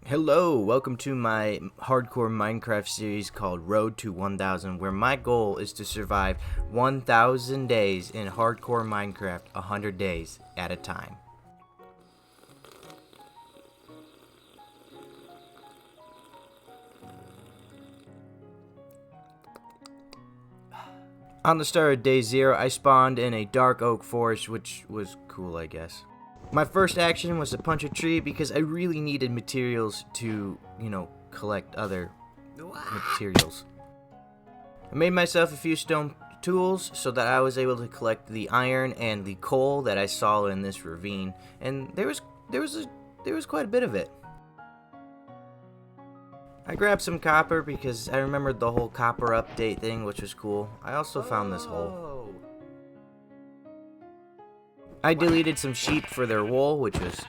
Hello, welcome to my hardcore Minecraft series called Road to 1000, where my goal is to survive 1000 days in hardcore Minecraft, 100 days at a time. On the start of day 0, I spawned in a dark oak forest, which was cool, I guess. My first action was to punch a tree because I really needed materials to, collect other materials. I made myself a few stone tools so that I was able to collect the iron and the coal that I saw in this ravine, and there was quite a bit of it. I grabbed some copper because I remembered the whole copper update thing, which was cool. I also found this hole. I deleted some sheep for their wool, which was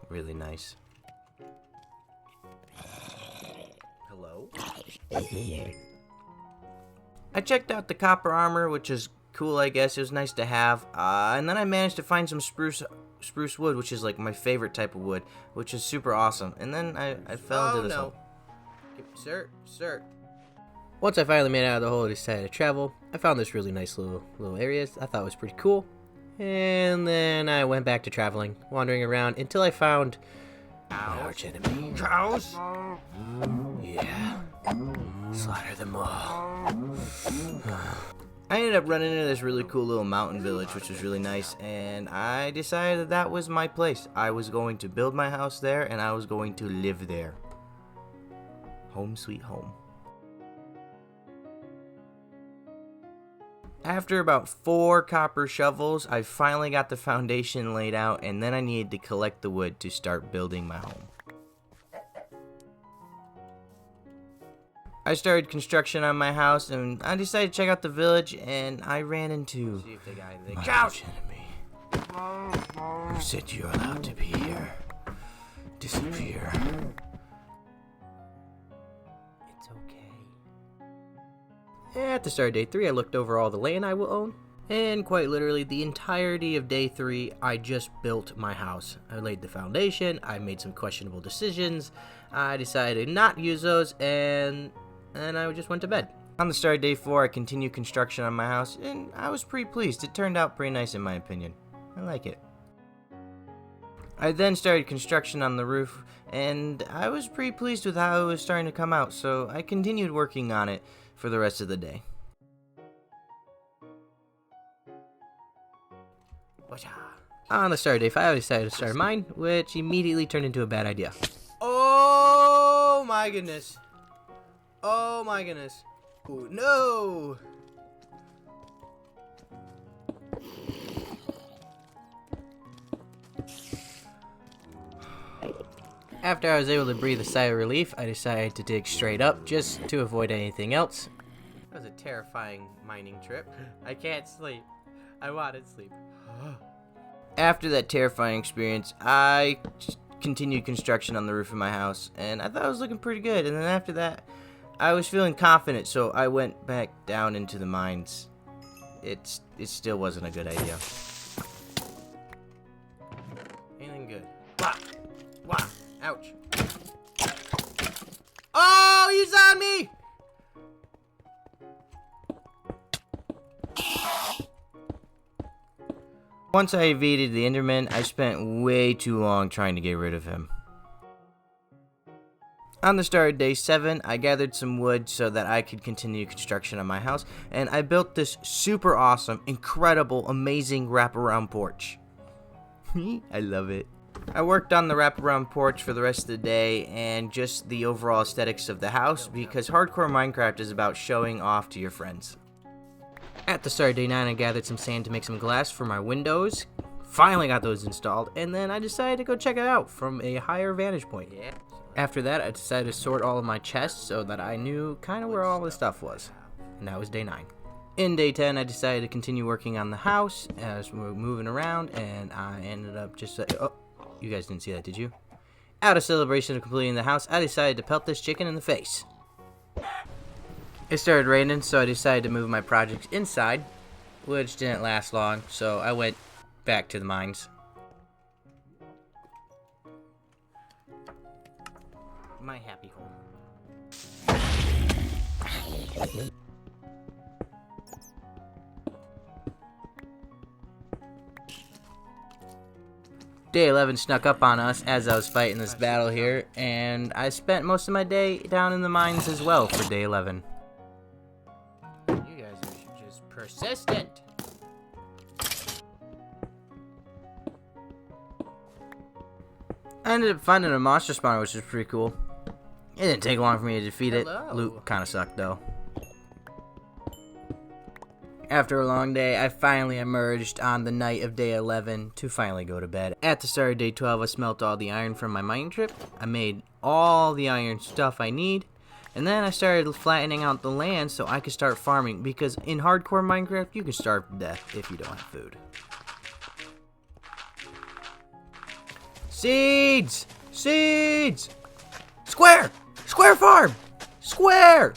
really nice. Hello? I checked out the copper armor, which is cool, I guess. It was nice to have. And then I managed to find some spruce wood, which is like my favorite type of wood, which is super awesome. And then I fell into this hole. Sir. Once I finally made it out of the hole, I decided to travel. I found this really nice little area. I thought it was pretty cool. And then I went back to traveling, wandering around until I found an arch enemy. Cows? Yeah. Slaughter them all. I ended up running into this really cool little mountain village, which was really nice, and I decided that was my place. I was going to build my house there, and I was going to live there. Home sweet home. After about 4 copper shovels, I finally got the foundation laid out, and then I needed to collect the wood to start building my home. I started construction on my house, and I decided to check out the village, and I ran into my arch enemy. Who said you're allowed to be here? Disappear. It's okay. At the start of day 3, I looked over all the land I will own, and quite literally the entirety of day 3, I just built my house. I laid the foundation, I made some questionable decisions, I decided not to use those, and I just went to bed. On the start of day 4, I continued construction on my house, and I was pretty pleased. It turned out pretty nice in my opinion. I like it. I then started construction on the roof, and I was pretty pleased with how it was starting to come out, so I continued working on it for the rest of the day. On the start of day 5, I decided to start a mine, which immediately turned into a bad idea. Oh my goodness. Oh my goodness. Ooh, no! After I was able to breathe a sigh of relief, I decided to dig straight up just to avoid anything else. That was a terrifying mining trip. I can't sleep. I want to sleep. After that terrifying experience, I continued construction on the roof of my house, and I thought it was looking pretty good. And then after that, I was feeling confident, so I went back down into the mines. It still wasn't a good idea. Anything good? Wah! Wah! Ouch. Oh, he's on me! Once I evaded the Enderman, I spent way too long trying to get rid of him. On the start of day 7, I gathered some wood so that I could continue construction on my house, and I built this super awesome, incredible, amazing wraparound porch. I love it. I worked on the wraparound porch for the rest of the day and just the overall aesthetics of the house because hardcore Minecraft is about showing off to your friends. At the start of day 9, I gathered some sand to make some glass for my windows. Finally got those installed, and then I decided to go check it out from a higher vantage point. After that, I decided to sort all of my chests so that I knew kind of where all the stuff was. And that was day 9. In day 10, I decided to continue working on the house as we were moving around, and I ended up just... oh, you guys didn't see that, did you? Out of celebration of completing the house, I decided to pelt this chicken in the face. It started raining, so I decided to move my projects inside, which didn't last long, so I went back to the mines. my happy hole. Day 11 snuck up on us as I was fighting this battle here, and I spent most of my day down in the mines as well for day 11. You guys are just persistent. I ended up finding a monster spawner, which was pretty cool. It didn't take long for me to defeat it. Loot kind of sucked though. After a long day, I finally emerged on the night of day 11 to finally go to bed. At the start of day 12, I smelt all the iron from my mining trip. I made all the iron stuff I need. And then I started flattening out the land so I could start farming. Because in hardcore Minecraft, you can starve to death if you don't have food. Seeds! Seeds! Square! Square farm! Square!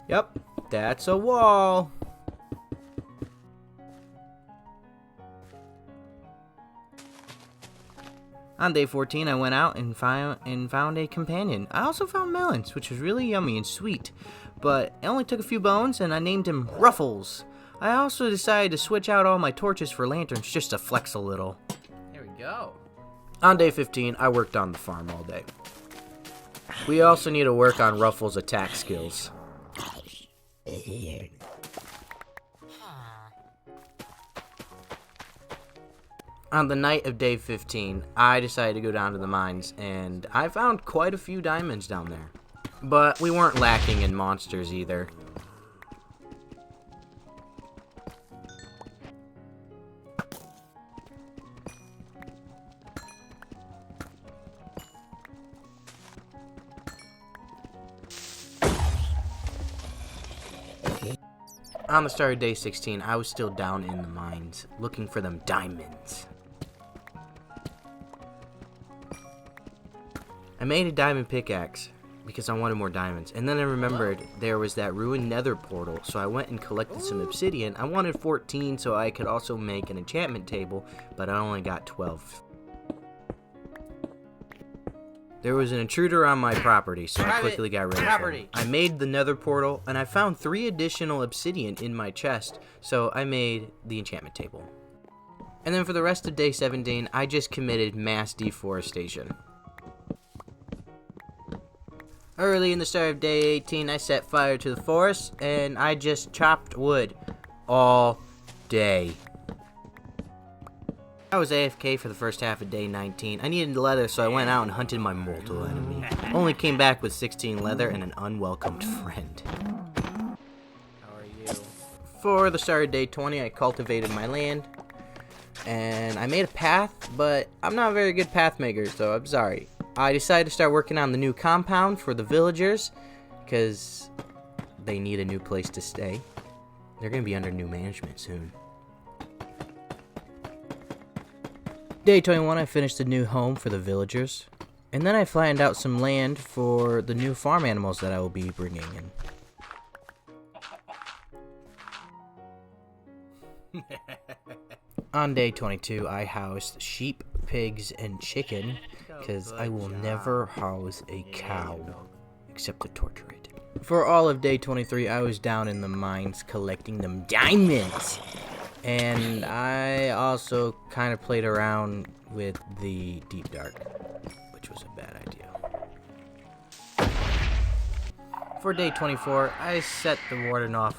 Yep, that's a wall. On day 14, I went out and found a companion. I also found melons, which was really yummy and sweet, but it only took a few bones, and I named him Ruffles. I also decided to switch out all my torches for lanterns just to flex a little. There we go. On day 15, I worked on the farm all day. We also need to work on Ruffles' attack skills. On the night of day 15, I decided to go down to the mines, and I found quite a few diamonds down there. But we weren't lacking in monsters either. On the start of day 16, I was still down in the mines, looking for them diamonds. I made a diamond pickaxe, because I wanted more diamonds, and then I remembered there was that ruined nether portal, so I went and collected some obsidian. I wanted 14 so I could also make an enchantment table, but I only got 12. There was an intruder on my property, so I quickly got rid of him. I made the nether portal, and I found 3 additional obsidian in my chest, so I made the enchantment table. And then for the rest of day 17, I just committed mass deforestation. Early in the start of day 18, I set fire to the forest, and I just chopped wood all day. I was AFK for the first half of day 19. I needed leather, so I went out and hunted my mortal enemy. Only came back with 16 leather and an unwelcomed friend. How are you? For the start of day 20, I cultivated my land, and I made a path, but I'm not a very good path maker, so I'm sorry. I decided to start working on the new compound for the villagers, because they need a new place to stay. They're going to be under new management soon. Day 21, I finished a new home for the villagers, and then I flattened out some land for the new farm animals that I will be bringing in. On day 22, I housed sheep, pigs, and chicken, because I will never house a cow, except to torture it. For all of day 23, I was down in the mines collecting them diamonds. And I also kind of played around with the Deep Dark, which was a bad idea. For day 24, I set the warden off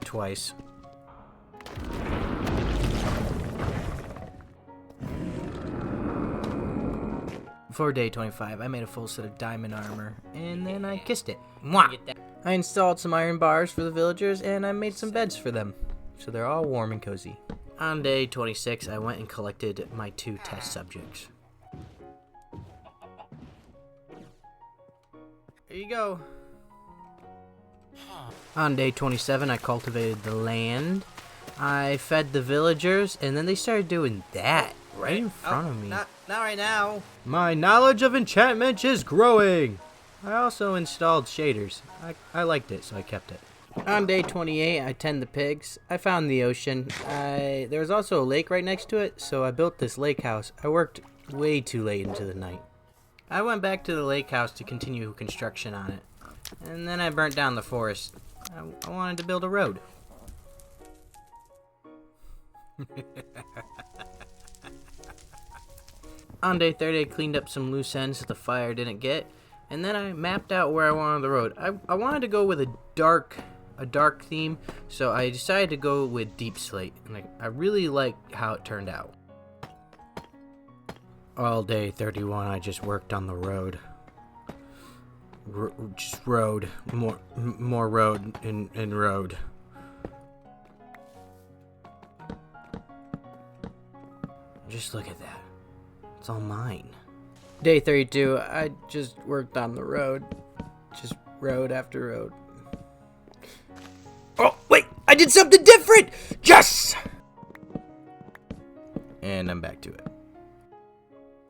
twice. For day 25, I made a full set of diamond armor, and then I kissed it. Mwah! I installed some iron bars for the villagers, and I made some beds for them, so they're all warm and cozy. On day 26, I went and collected my 2 test subjects. Here you go. On day 27, I cultivated the land. I fed the villagers, and then they started doing that right in front of me. Not right now. My knowledge of enchantment is growing. I also installed shaders. I liked it, so I kept it. On day 28, I tend the pigs. I found the ocean. There was also a lake right next to it, so I built this lake house. I worked way too late into the night. I went back to the lake house to continue construction on it. And then I burnt down the forest. I wanted to build a road. On day 30, I cleaned up some loose ends that the fire didn't get, and then I mapped out where I wanted the road. I wanted to go with a dark theme, so I decided to go with deep slate, and I really like how it turned out. All day 31, I just worked on the road. Just road, more road and road. Just look at that. It's all mine. Day 32, I just worked on the road. Just road after road. Oh, wait! I did something different! Yes! And I'm back to it.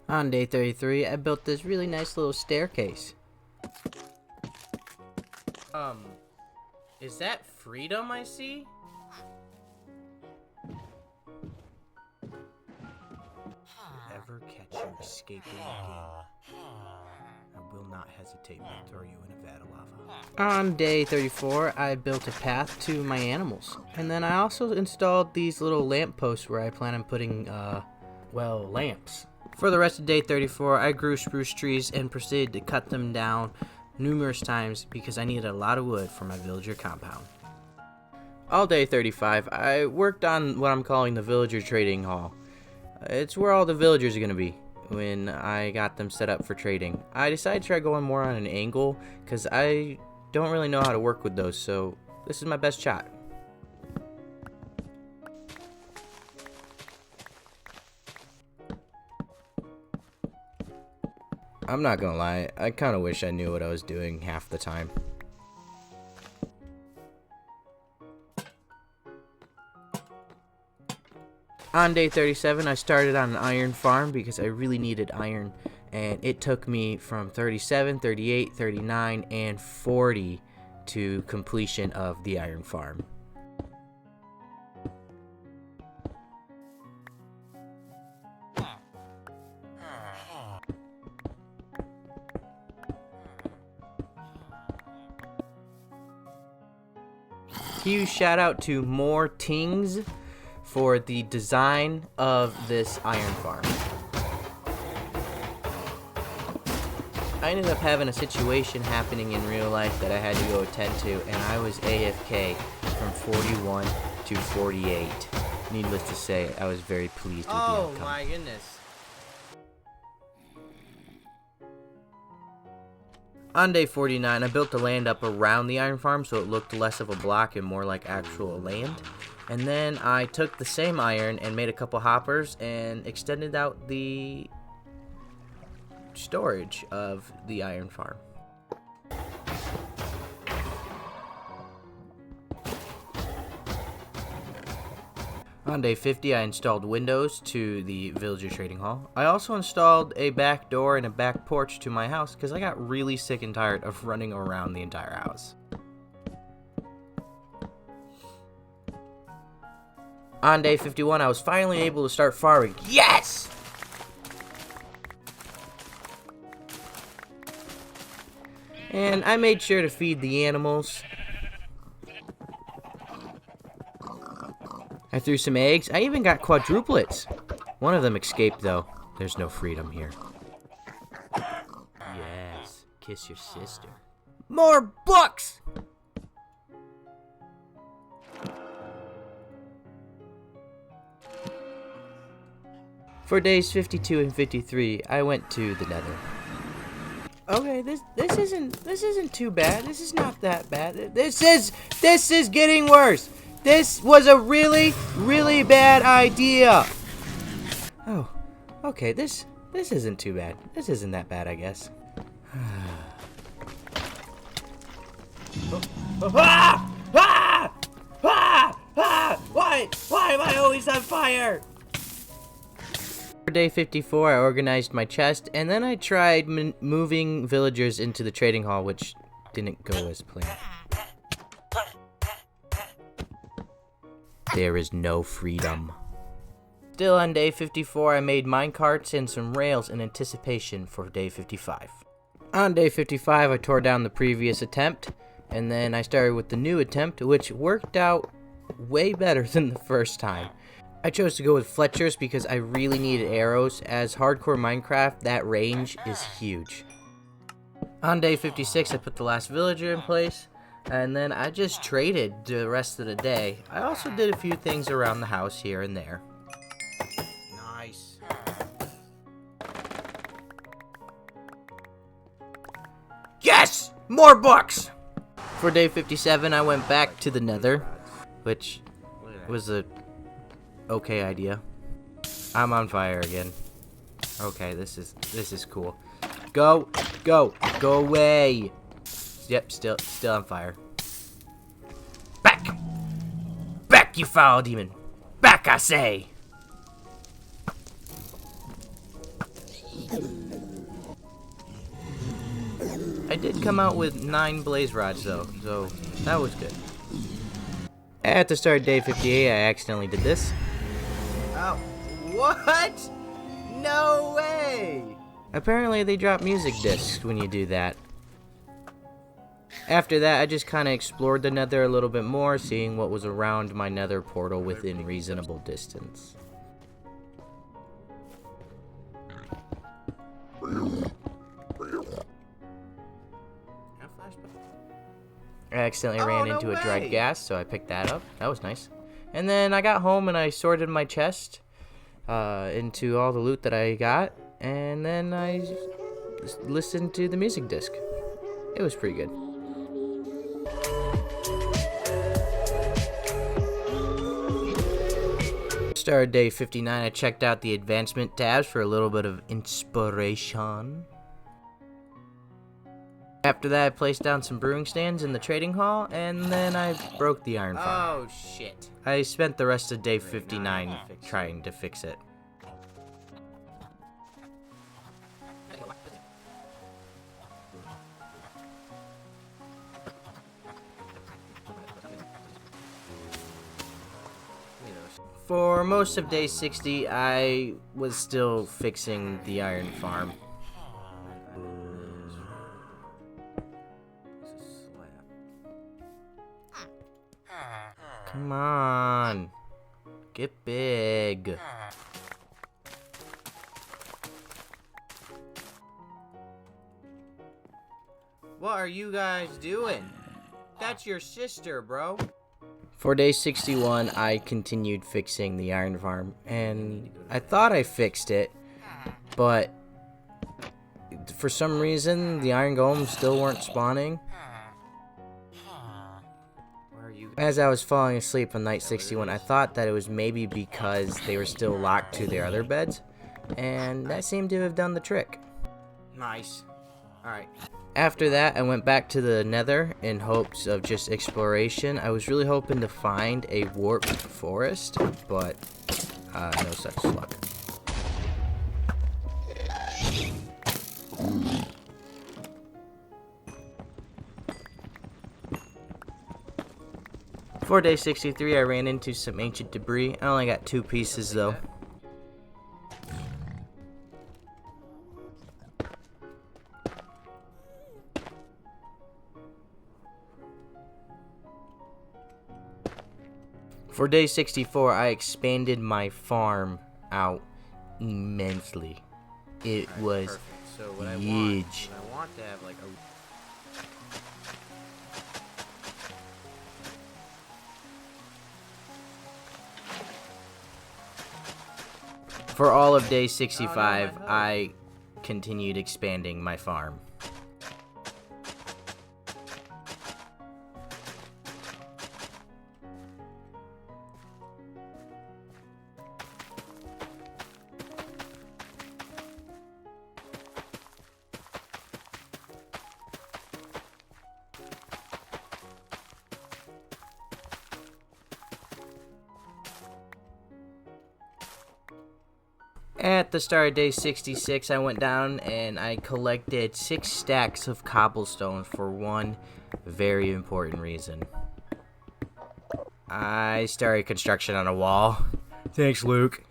On day 33, I built this really nice little staircase. Is that freedom I see? Ever catch you escaping again, I will not hesitate to throw you in a vat of lava. On day 34, I built a path to my animals. And then I also installed these little lamp posts where I plan on putting, lamps. For the rest of day 34, I grew spruce trees and proceeded to cut them down numerous times because I needed a lot of wood for my villager compound. All day 35, I worked on what I'm calling the villager trading hall. It's where all the villagers are going to be when I got them set up for trading. I decided to try going more on an angle because I don't really know how to work with those, so this is my best shot. I'm not gonna lie, I kind of wish I knew what I was doing half the time. On day 37, I started on an iron farm because I really needed iron, and it took me from 37, 38, 39, and 40 to completion of the iron farm. Huge shout out to More Tings for the design of this iron farm. I ended up having a situation happening in real life that I had to go attend to, and I was AFK from 41 to 48. Needless to say, I was very pleased with the outcome. Oh my goodness. On day 49, I built the land up around the iron farm so it looked less of a block and more like actual land. And then I took the same iron and made a couple hoppers and extended out the storage of the iron farm. On day 50, I installed windows to the villager trading hall. I also installed a back door and a back porch to my house because I got really sick and tired of running around the entire house. On day 51, I was finally able to start farming. Yes! And I made sure to feed the animals. I threw some eggs. I even got quadruplets. One of them escaped, though. There's no freedom here. Yes, kiss your sister. More books! For days 52 and 53, I went to the Nether. Okay, this isn't too bad. This is not that bad. This is getting worse. This was a really, really bad idea. Oh, okay, this isn't too bad. This isn't that bad, I guess. Why am I always on fire? For day 54, I organized my chest, and then I tried moving villagers into the trading hall, which didn't go as planned. There is no freedom. Still on day 54, I made minecarts and some rails in anticipation for day 55. On day 55, I tore down the previous attempt, and then I started with the new attempt, which worked out way better than the first time. I chose to go with Fletchers because I really needed arrows. As hardcore Minecraft, that range is huge. On day 56, I put the last villager in place, and then I just traded the rest of the day. I also did a few things around the house here and there. Nice. Yes! More books! For day 57, I went back to the Nether, which was a okay idea. I'm on fire again. Okay, this is cool. Go away. Yep, still on fire. Back, you foul demon. Back, I say. I did come out with 9 blaze rods though, so that was good. At the start of day 58, I accidentally did this. Oh, what? No way! Apparently they drop music discs when you do that. After that, I just kind of explored the Nether a little bit more, seeing what was around my Nether portal within reasonable distance. I accidentally ran into a dried gas, so I picked that up. That was nice. And then I got home and I sorted my chest into all the loot that I got, and then I listened to the music disc. It was pretty good. Started day 59. I checked out the advancement tabs for a little bit of inspiration. After that, I placed down some brewing stands in the trading hall, and then I broke the iron farm. Oh, shit. I spent the rest of day 59 trying to fix it. For most of day 60, I was still fixing the iron farm. Come on. Get big. What are you guys doing? That's your sister, bro. For day 61, I continued fixing the iron farm, and I thought I fixed it, but for some reason, the iron golems still weren't spawning. As I was falling asleep on night 61, I thought that it was maybe because they were still locked to their other beds, and that seemed to have done the trick. Nice. Alright. After that, I went back to the Nether in hopes of just exploration. I was really hoping to find a warped forest, but no such luck. For day 63, I ran into some ancient debris. I only got 2 pieces though. For day 64, I expanded my farm out immensely. It was huge. I want to have like a For all of day 65, I continued expanding my farm. At the start of day 66, I went down and I collected 6 stacks of cobblestone for one very important reason. I started construction on a wall. Thanks, Luke.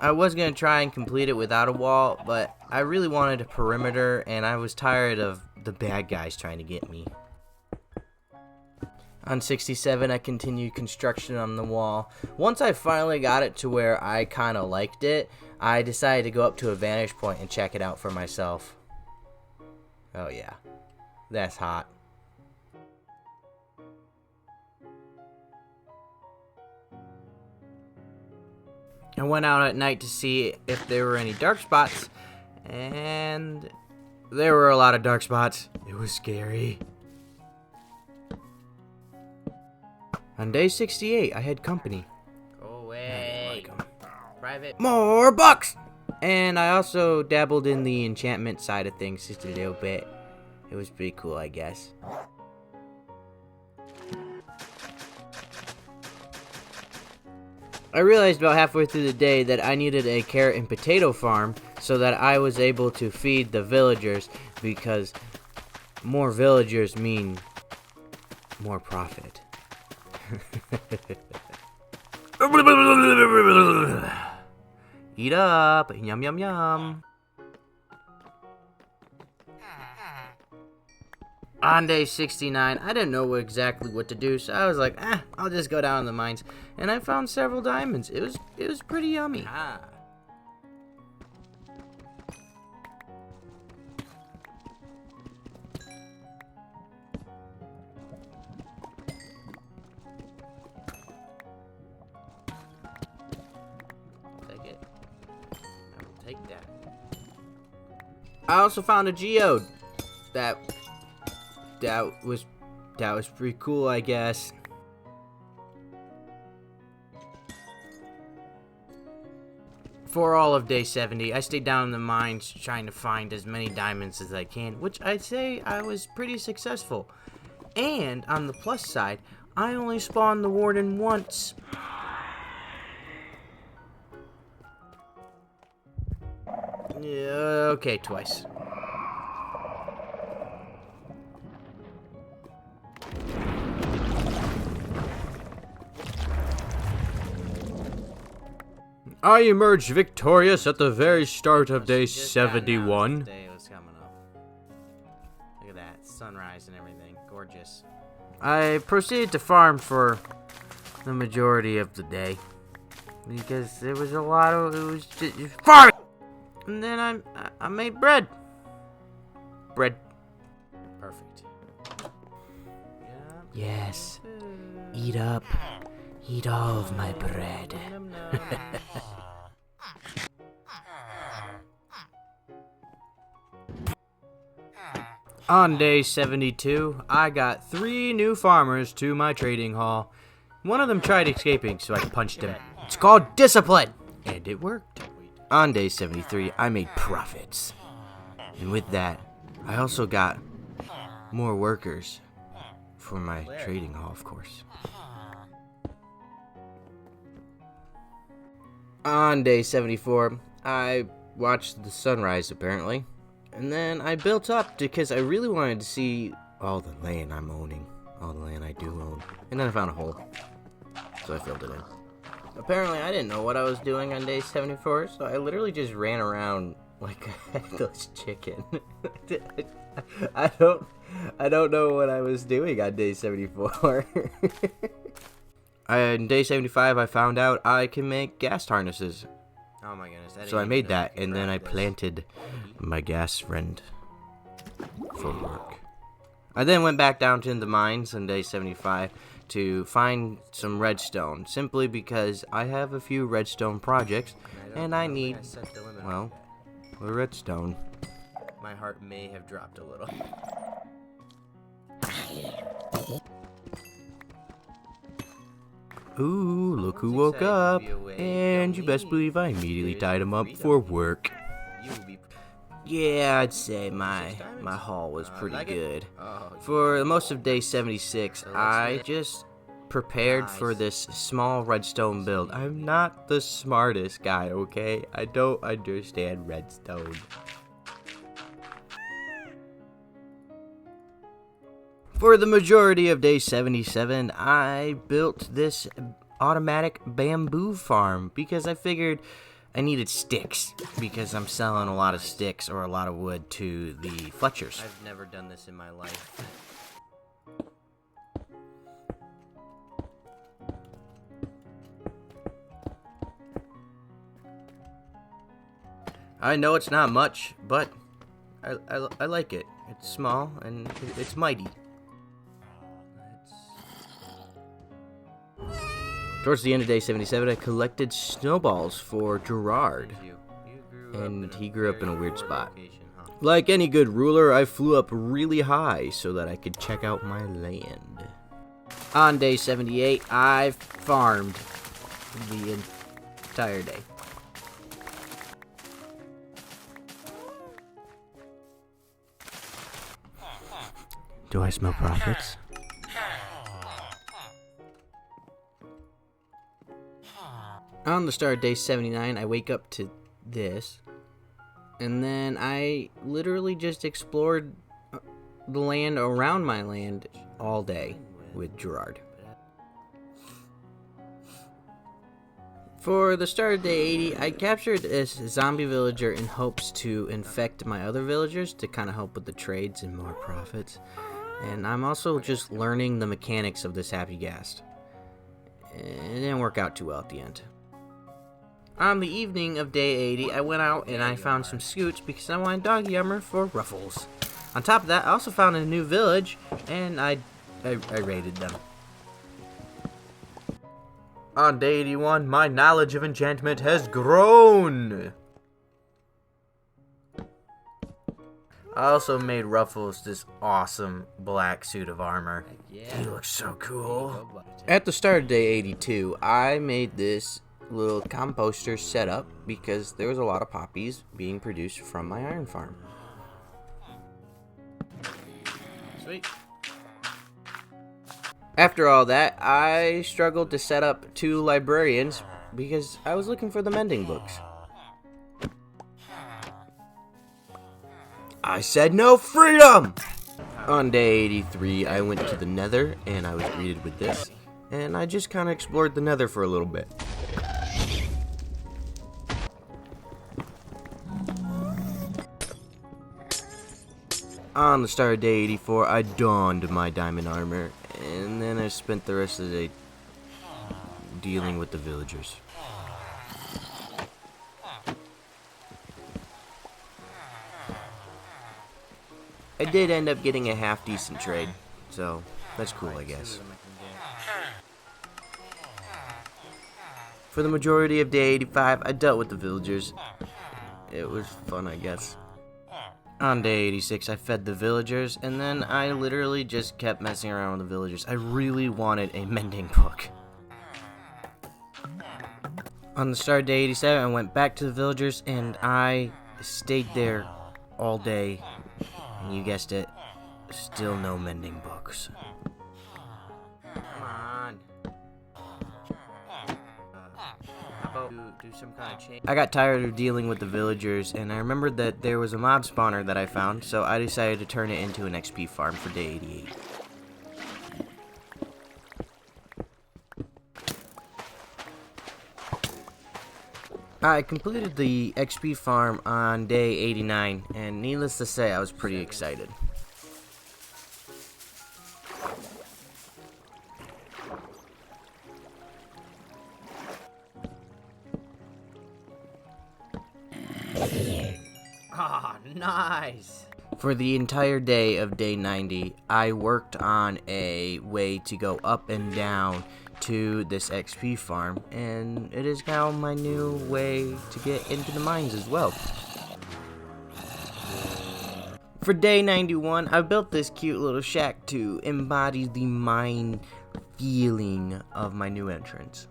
I was going to try and complete it without a wall, but I really wanted a perimeter, and I was tired of the bad guys trying to get me. On 67, I continued construction on the wall. Once I finally got it to where I kind of liked it, I decided to go up to a vantage point and check it out for myself. Oh yeah, that's hot. I went out at night to see if there were any dark spots, and there were a lot of dark spots. It was scary. On day 68, I had company. Go away. Private. More bucks! And I also dabbled in the enchantment side of things just a little bit. It was pretty cool, I guess. I realized about halfway through the day that I needed a carrot and potato farm so that I was able to feed the villagers, because more villagers mean more profit. Eat up, yum yum yum. On day 69, I didn't know exactly what to do, so I was like, I'll just go down in the mines. And I found several diamonds. It was pretty yummy. Take it. I will take that. I also found a geode. That was pretty cool, I guess. For all of day 70, I stayed down in the mines trying to find as many diamonds as I can, which I'd say I was pretty successful. And on the plus side, I only spawned the warden once. Yeah, okay, twice. I emerged victorious at the very start of day 71. Day was coming up. Look at that, sunrise and everything, gorgeous. I proceeded to farm for the majority of the day because there was a lot of it was just farming. And then I made bread. Bread. Perfect. Yes. Eat up. Eat all of my bread. On day 72, I got 3 new farmers to my trading hall. One of them tried escaping, so I punched him. It's called discipline! And it worked. On day 73, I made profits. And with that, I also got more workers for my trading hall, of course. On day 74, I watched the sunrise, apparently. And then I built up because I really wanted to see all the land I'm owning. All the land I do own. And then I found a hole. So I filled it in. Apparently I didn't know what I was doing on day 74, so I literally just ran around like a headless chicken. I don't know what I was doing on day 74. On day 75, I found out I can make gas harnesses. Oh my goodness. So I made that, and then I planted my gas friend for work. I then went back down to the mines on day 75 to find some redstone, simply because I have a few redstone projects, and I need, well, a redstone. My heart may have dropped a little. Ooh, look who woke up. And you best believe I immediately tied him up for work. Yeah, I'd say my haul was pretty good. For most of day 76, I just prepared for this small redstone build. I'm not the smartest guy, okay? I don't understand redstone. For the majority of day 77, I built this automatic bamboo farm because I figured I needed sticks because I'm selling a lot of sticks or a lot of wood to the Fletchers. I've never done this in my life. I know it's not much, but I like it. It's small and it's mighty. Towards the end of day 77, I collected snowballs for Gerard, and he grew up in a weird spot. Like any good ruler, I flew up really high so that I could check out my land. On day 78, I farmed the entire day. Do I smell profits? On the start of day 79, I wake up to this, and then I literally just explored the land around my land all day with Gerard. For the start of day 80, I captured this zombie villager in hopes to infect my other villagers to kind of help with the trades and more profits. And I'm also just learning the mechanics of this Happy Ghast. It didn't work out too well at the end. On the evening of day 80, I went out and I found some scoots because I wanted doggy armor for Ruffles. On top of that, I also found a new village, and I raided them. On day 81, my knowledge of enchantment has grown! I also made Ruffles this awesome black suit of armor. He looks so cool. At the start of day 82, I made this little composter setup because there was a lot of poppies being produced from my iron farm. Sweet. After all that, I struggled to set up 2 librarians because I was looking for the mending books. I said no freedom! On day 83, I went to the Nether, and I was greeted with this, and I just kind of explored the Nether for a little bit. On the start of day 84, I donned my diamond armor, and then I spent the rest of the day dealing with the villagers. I did end up getting a half-decent trade, so that's cool, I guess. For the majority of day 85, I dealt with the villagers. It was fun, I guess. On day 86, I fed the villagers, and then I literally just kept messing around with the villagers. I really wanted a mending book. On the start of day 87, I went back to the villagers, and I stayed there all day. And you guessed it, still no mending books. Come on. How about do some kind of change? I got tired of dealing with the villagers, and I remembered that there was a mob spawner that I found, so I decided to turn it into an XP farm for day 88. I completed the XP farm on day 89, and needless to say, I was pretty excited. Ah, nice! For the entire day of day 90, I worked on a way to go up and down to this XP farm, and it is now my new way to get into the mines as well. For day 91, I built this cute little shack to embody the mine feeling of my new entrance.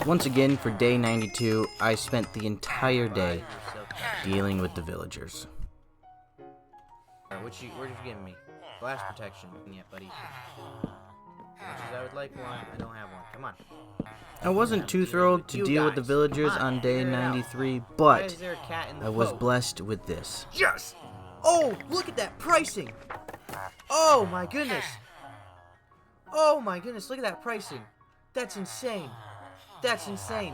Once again, for day 92, I spent the entire day dealing with the villagers. What you giving me? Blast protection. Yeah, buddy. I would like one. I don't have one. Come on. I wasn't too thrilled to deal with the villagers on day 93, but I was blessed with this. Yes! Oh, look at that pricing! Oh my goodness! Oh my goodness, look at that pricing. That's insane. That's insane.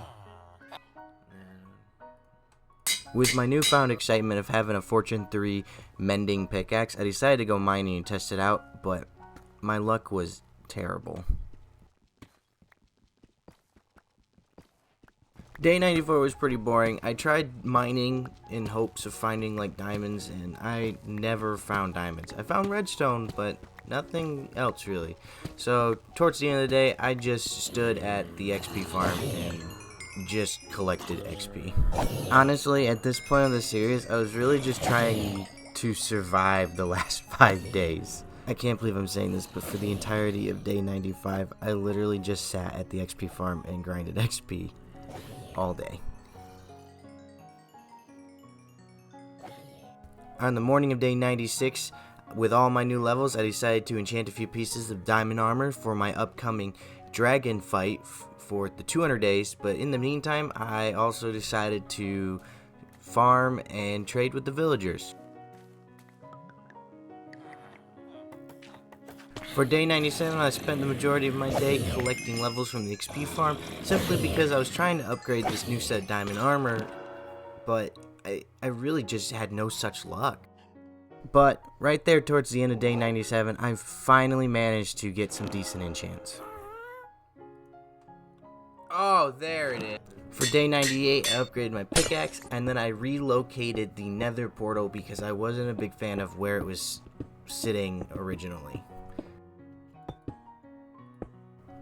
With my newfound excitement of having a Fortune 3 mending pickaxe, I decided to go mining and test it out, but my luck was terrible. Day 94 was pretty boring. I tried mining in hopes of finding like diamonds, and I never found diamonds. I found redstone, but nothing else really. So towards the end of the day, I just stood at the XP farm and just collected XP. Honestly, at this point of the series, I was really just trying to survive the last 5 days. I can't believe I'm saying this, but for the entirety of day 95, I literally just sat at the XP farm and grinded XP all day. On the morning of day 96, with all my new levels, I decided to enchant a few pieces of diamond armor for my upcoming dragon fight for the 200 days, but in the meantime, I also decided to farm and trade with the villagers. For day 97, I spent the majority of my day collecting levels from the XP farm, simply because I was trying to upgrade this new set of diamond armor, but I really just had no such luck. But right there towards the end of day 97, I finally managed to get some decent enchants. Oh, there it is. For day 98, I upgraded my pickaxe, and then I relocated the nether portal because I wasn't a big fan of where it was sitting originally.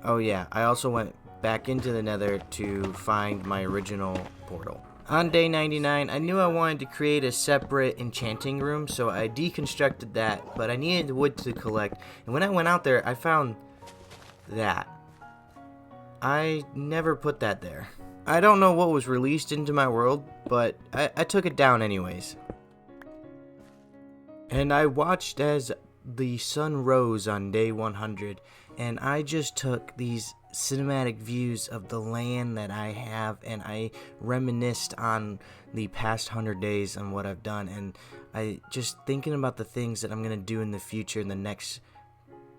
Oh yeah, I also went back into the nether to find my original portal. On day 99, I knew I wanted to create a separate enchanting room, so I deconstructed that, but I needed wood to collect, and when I went out there, I found that. I never put that there. I don't know what was released into my world, but I took it down anyways. And I watched as the sun rose on day 100, and I just took these cinematic views of the land that I have, and I reminisced on the past 100 days and what I've done, and I just thinking about the things that I'm going to do in the future in the next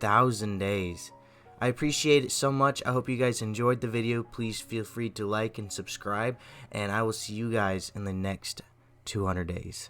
1,000 days. I appreciate it so much. I hope you guys enjoyed the video. Please feel free to like and subscribe, and I will see you guys in the next 200 days.